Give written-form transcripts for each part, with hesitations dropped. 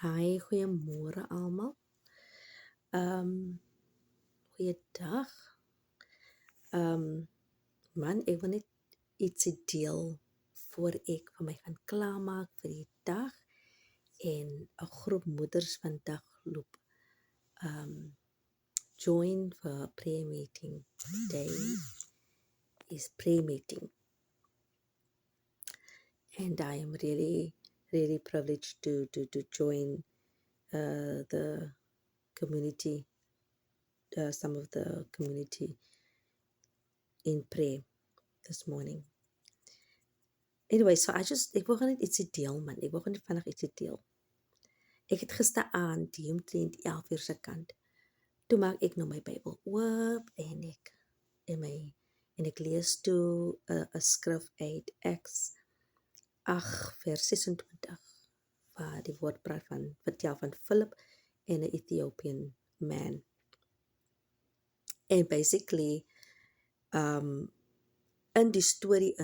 Hi, goeiemôre almal. Goeiedag. Man, ek wil net ietsie deel voor ek vir my gaan klaarmaak vir die dag en 'n groep moeders vandag loop join for prayer meeting. Today is prayer meeting and I am really privileged to join the community, some of the community in prayer this morning. Anyway, so ek wil net ietsie deel man. Ek wil net vinnig ietsie deel. Ek het gisteraand die omtrent 11:00 se kant. Toe maak ek nou my Bybel oop en ek lees toe 'n skrif uit Acts 8 vers 26 waar die woord praat vertel van Philip en 'n Ethiopian man. En basically in die storie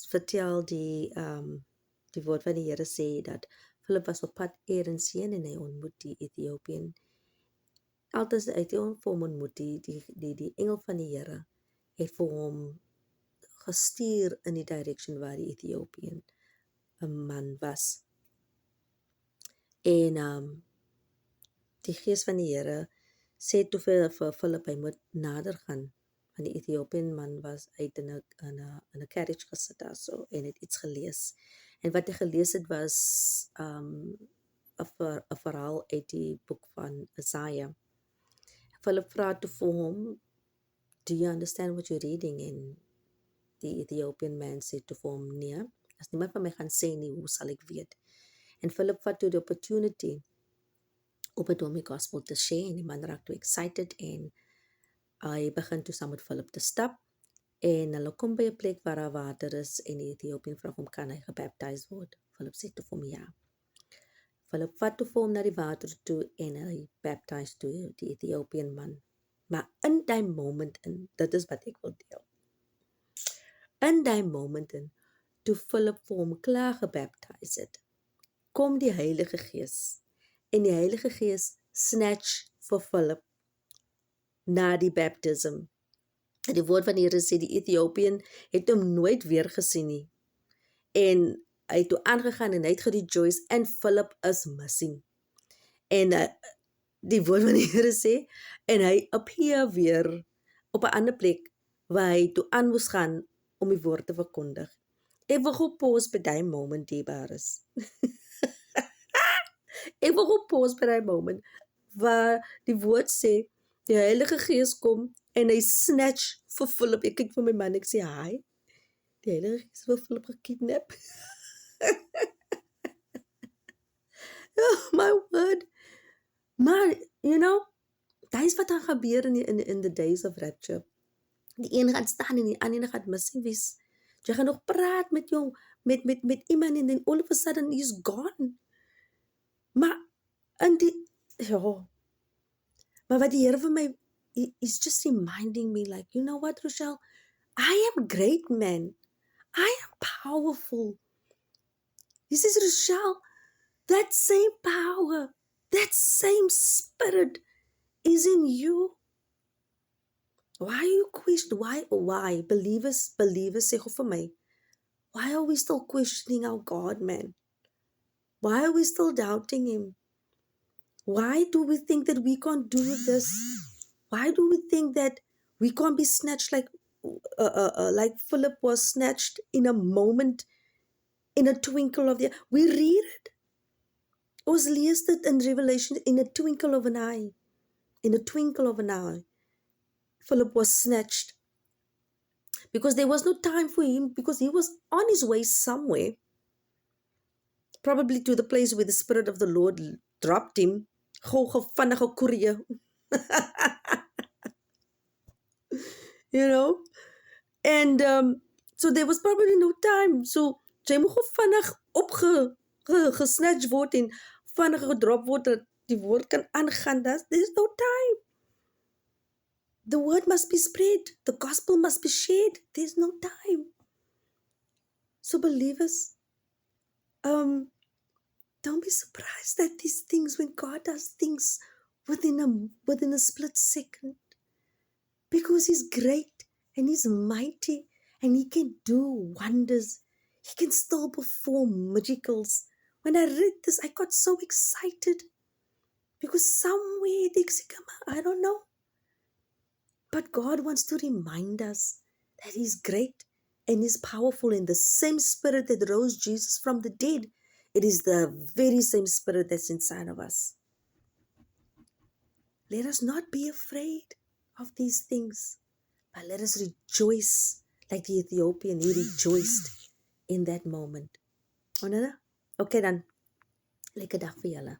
vertel die woord van die Here sê dat Philip was op pad ergens heen en hy ontmoet die Ethiopian. Altyd uit hom ontmoet die engel van die Here het vir hom gestuur in die direction waar die Ethiopian 'n man was. En die gees van die Here sê toe vir Philip hy moet nader gaan. Want die Ethiopian man was uit in 'n carriage gesit daar so en het iets gelees. En wat hy gelees het was 'n verhaal uit die boek van Isaiah. Philip vra toe vir hom, "Do you understand what you're reading?" En die Ethiopian man sê toe vir hom, "Nee, as niemand van my gaan sê nie, hoe sal ek weet?" En Philip vat toe die opportunity om met hom die gospel te share en die man raak toe excited en hy begin toe saam met Philip te stap en hulle kom by 'n plek waar daar water is en die Ethiopian vra hom kan hy gebaptiseer word. Philip sê toe vir hom ja. Philip vat toe vir hom na die water toe en hy baptiseer toe die Ethiopian man. Maar in daai moment dit is wat ek wil deel. In daai moment toe Philip vir hom klaar gebaptiseer het, kom die Heilige Gees en die Heilige Gees snatch vir Philip na die baptism. Die woord van die Here sê die Ethiopian het hom nooit weer gesien nie. En hy het toe aangegaan en hy het gerejoice en Philip is missing. En die woord van die Here sê en hy appear weer op 'n ander plek waar hy toe aan moes gaan om die woord te verkondig. Ek wil gou pause by daai moment dierbares. Ek wil gou pause by daai moment waar die woord sê die Heilige Gees kom en hy snatch vir Philip. Ek kyk vir my man, ek sê hi. Die Heilige Gees wil Philip gekidnap. Oh my word. Maar, dat is wat dan gebeur in the days of rapture. Die een gaan staan en die ander gaan missing wees. Jy gaan nog praat met jou, met iemand en then all of a sudden he's gone. Maar maar wat die Here vir my is just reminding me like, you know what, Rochelle? I am great, man. I am powerful. He says, Rochelle, that same power, that same spirit is in you. Why are you questioning? Why? Believers sê gou vir my, why are we still questioning our God, man? Why are we still doubting Him? Why do we think that we can't do this? Why do we think that we can't be snatched like Philip was snatched in a moment, in a twinkle of the eye? We read it. Ons lees dit in Revelation, in a twinkle of an eye. In a twinkle of an eye. Philip was snatched. Because there was no time for him, because he was on his way somewhere. Probably to the place where the Spirit of the Lord dropped him. Gou vinnige koerie. And so there was probably no time. So jy moet gou vinnig gesnatch word en vinnig gedrop word dat die woord kan aangaan. There's no time. The word must be spread. The gospel must be shared. There's no time. So believers, Don't be surprised at these things when God does things within a split second, because He's great and He's mighty and He can do wonders. He can still perform miracles. When I read this, I got so excited because somewhere I don't know, but God wants to remind us that He's great and He's powerful, in the same Spirit that rose Jesus from the dead. It is the very same Spirit that's inside of us. Let us not be afraid of these things, but let us rejoice like the Ethiopian. He rejoiced in that moment. Okay dan. Lekker dag vir julle.